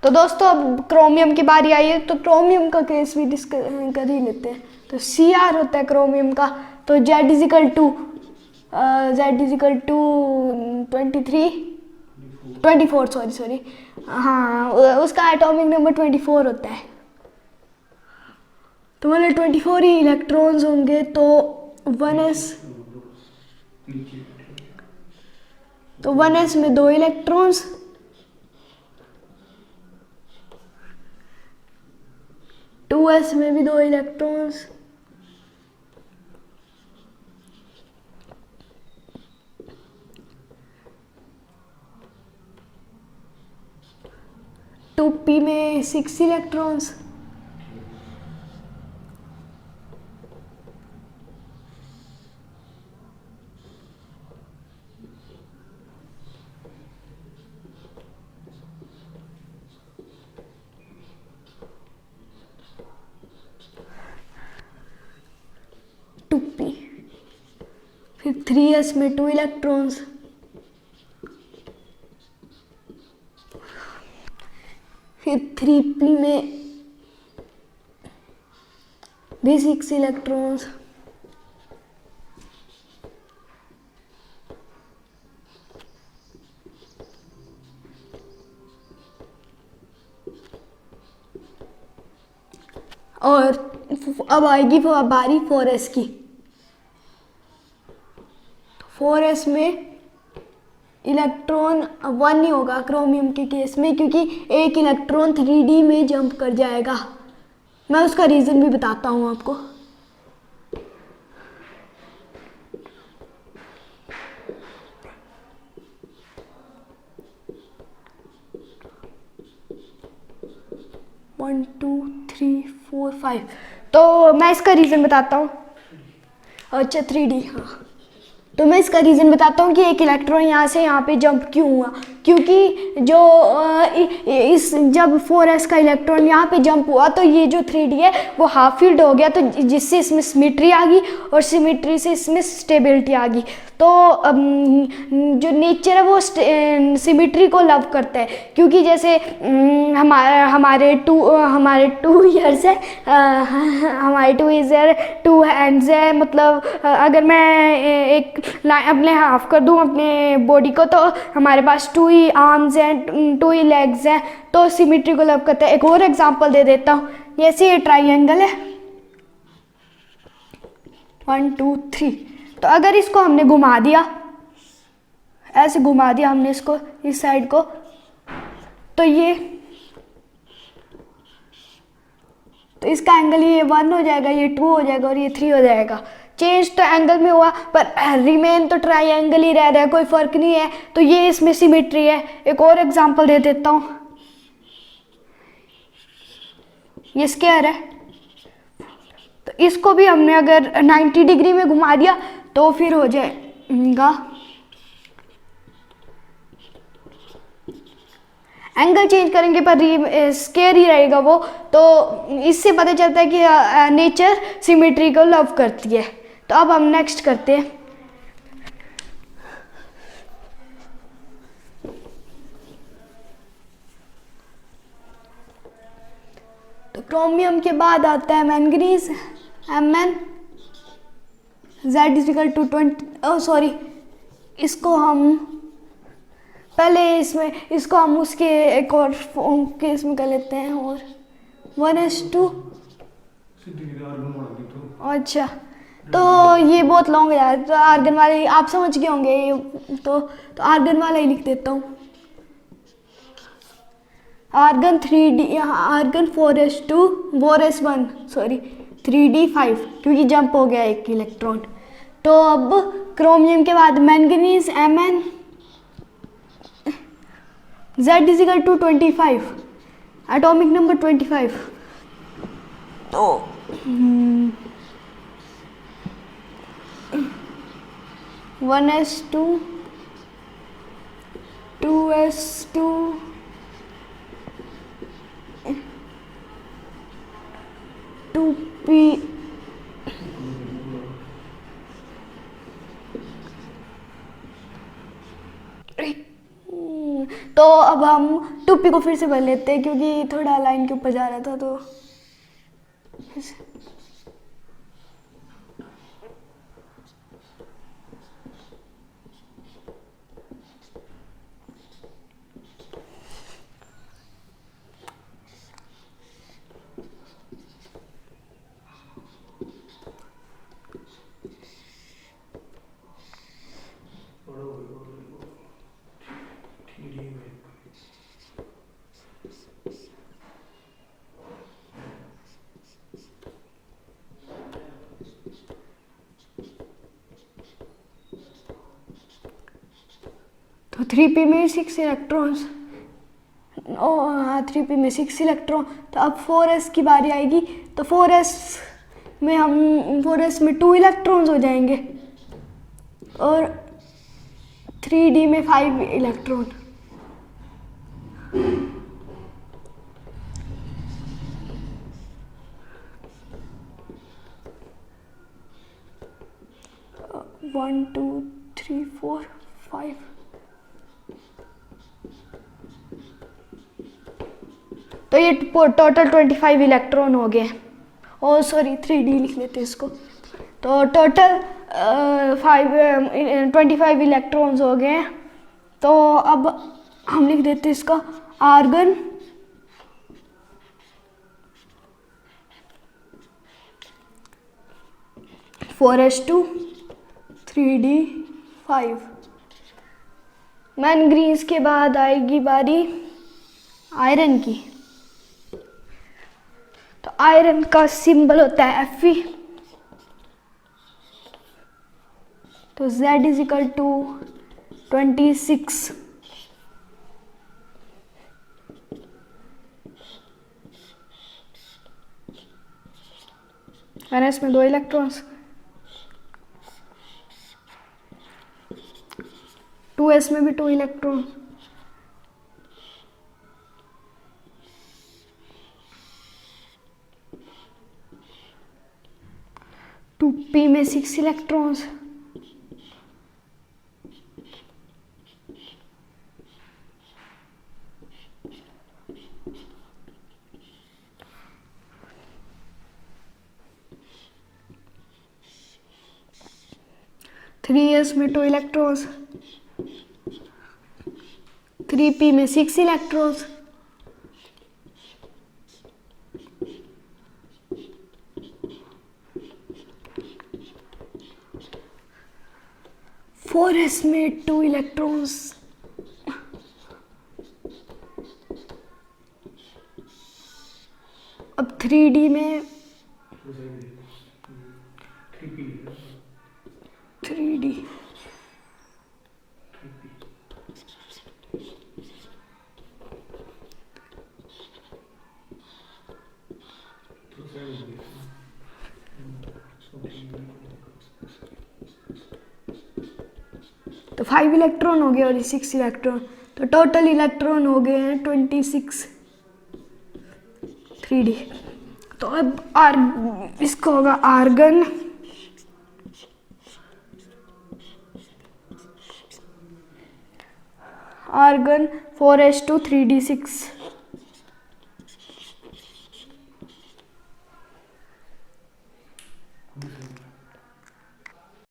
तो दोस्तों अब क्रोमियम की बारी आई है, तो क्रोमियम का केस भी डिस्कस कर ही लेते हैं। तो Cr होता है क्रोमियम का, तो Z इजिकल टू 24 सॉरी हाँ, उसका एटॉमिक नंबर 24 होता है। तो मतलब 24 ही इलेक्ट्रॉन्स होंगे, तो 1s में 2 इलेक्ट्रॉन्स, 2s में भी 2 इलेक्ट्रॉन्स, 2p में 6 इलेक्ट्रॉन्स, फिर 3s में 2 इलेक्ट्रॉन्स, फिर 3p में भी 6 इलेक्ट्रॉन्स, और अब आएगी बारी 4s की। 4s में इलेक्ट्रॉन 1 नहीं होगा क्रोमियम के केस में, क्योंकि एक इलेक्ट्रॉन 3D में जंप कर जाएगा। मैं उसका रीज़न भी बताता हूँ आपको। One two three four five, तो मैं इसका रीज़न बताता हूँ। अच्छा 3D, हाँ, तो मैं इसका रीज़न बताता हूँ कि एक इलेक्ट्रॉन यहाँ से यहाँ पे जंप क्यों हुआ। क्योंकि जो इस जब 4s का इलेक्ट्रॉन यहाँ पे जंप हुआ, तो ये जो 3D है वो हाफ फील्ड हो गया, तो जिससे इसमें सिमेट्री आ गई और सिमेट्री से इसमें स्टेबिलिटी आ गई। तो जो नेचर है वो सिमेट्री को लव करता है, क्योंकि जैसे हमारे 2 ईयर्स है, हमारे 2 ईयर 2 हैंड्स है, मतलब अगर मैं एक अपने हाफ कर दूं अपने बॉडी को, तो हमारे पास 2 ही आर्म्स हैं, 2 ही लेग्स हैं, तो सिमेट्री को लव करता है। एक और एग्जांपल दे देता हूँ, जैसे ये ट्राइंगल है 1 2 3, तो अगर इसको हमने घुमा दिया, ऐसे घुमा दिया हमने इसको इस साइड को, तो इसका एंगल ये 1 हो जाएगा, ये 2 हो जाएगा और ये 3 हो जाएगा। चेंज तो एंगल में हुआ, पर रिमेन तो ट्राइंगल ही रह रहा है, कोई फर्क नहीं है। तो ये इसमें सिमेट्री है। एक और एग्जांपल दे देता हूँ, ये स्क्वायर है, तो इसको भी हमने अगर 90 डिग्री में घुमा दिया तो फिर हो जाएगा, एंगल चेंज करेंगे पर स्क्वायर ही रहेगा वो। तो इससे पता चलता है कि नेचर सिमेट्री को लव करती है। तो अब हम नेक्स्ट करते हैं। तो क्रोमियम के बाद आता है manganese, Mn, Z is equal to 20, इसको हम पहले इसको हम उसके एक और फॉर्म के इसमें कर लेते हैं, और 1s2। अच्छा, तो ये बहुत लॉन्ग है यार, तो आर्गन वाले आप समझ गए होंगे, तो आर्गन वाला ही लिख देता हूँ। Argon 3D, argon 4s2 4s1 3d5, क्योंकि जंप हो गया एक इलेक्ट्रॉन। तो अब क्रोमियम के बाद manganese Mn, Z is equal to 25, atomic number 25। तो 1s2 2s2 2p तो अब अब हम 2p को फिर से भर लेते हैं क्योंकि थोड़ा लाइन के ऊपर जा रहा था तो फिर से। तो 3p में 6 इलेक्ट्रॉन्स, हाँ 3p में 6 इलेक्ट्रॉन। तो अब 4s की बारी आएगी, तो 4s में 2 इलेक्ट्रॉन्स हो जाएंगे और 3d में 5 electron. One two three four 5। तो ये टोटल 25 इलेक्ट्रॉन हो गए। ओ सॉरी 3d लिख लेते हैं इसको। तो टोटल 25 इलेक्ट्रॉन्स हो गए। तो अब हम लिख देते हैं इसका आर्गन (4s2 3d5). मैंगनीज के बाद आएगी बारी आयरन की। तो आयरन का सिंबल होता है Fe। तो Z = 26। Ns में 2 इलेक्ट्रॉन्स, 2s में भी 2 इलेक्ट्रॉन, 2p में 6 इलेक्ट्रॉन्स, थ्री एस में 2 इलेक्ट्रॉन्स, 3p में 6 इलेक्ट्रॉन्स, 4s में 2 इलेक्ट्रॉन्स, अब 3d में 3d, तो 5 इलेक्ट्रॉन हो गए और 6 इलेक्ट्रॉन। तो टोटल इलेक्ट्रॉन हो गए हैं 26 3d। तो अब इसको होगा आर्गन (4s2 3d6).